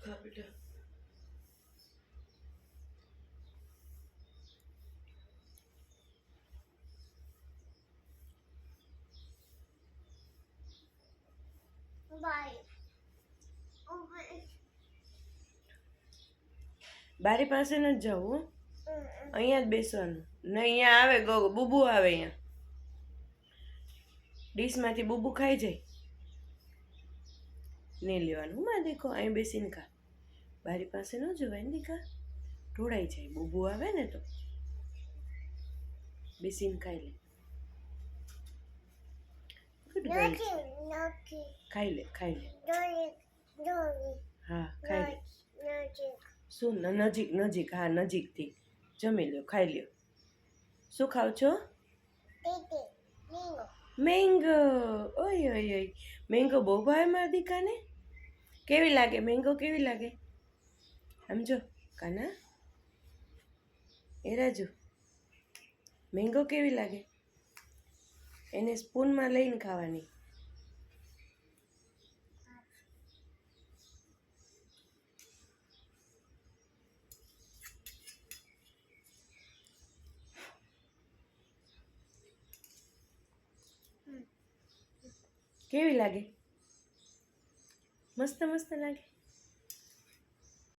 ખા બેટા. બારી પાસે નથી જવું, અહીંયા જ બેસવાનું. ને અહીંયા આવે ગો બુબુ આવે અહીંયા. ડીશમાંથી બુબુ ખાઈ જાય. નહીં લેવાનું માં દેખો, અહીં બેસીને ખા. બારી પાસે ન જવાય ને દીકા, ઢોળાઈ જાય. બુબુ આવે ને તો બેસીને ખાઈ લે. Good girl. ખાઈ લે, ખાઈ લે. હા ખાઈ લે. શું નજીક નજીક, હા નજીકથી જમી લ્યો, ખાઈ લ્યો. શું ખાવ છો? મેંગો. ઓય ઓય ઓય, મેંગો બહુ ભાવે મારા દીકાને. કેવી લાગે મેંગો, કેવી લાગે? સમજો કાના, એ રાજુ, મેંગો કેવી લાગે? એને સ્પૂનમાં લઈને ખાવાની. કેવી લાગે? મસ્ત મસ્ત લાગે.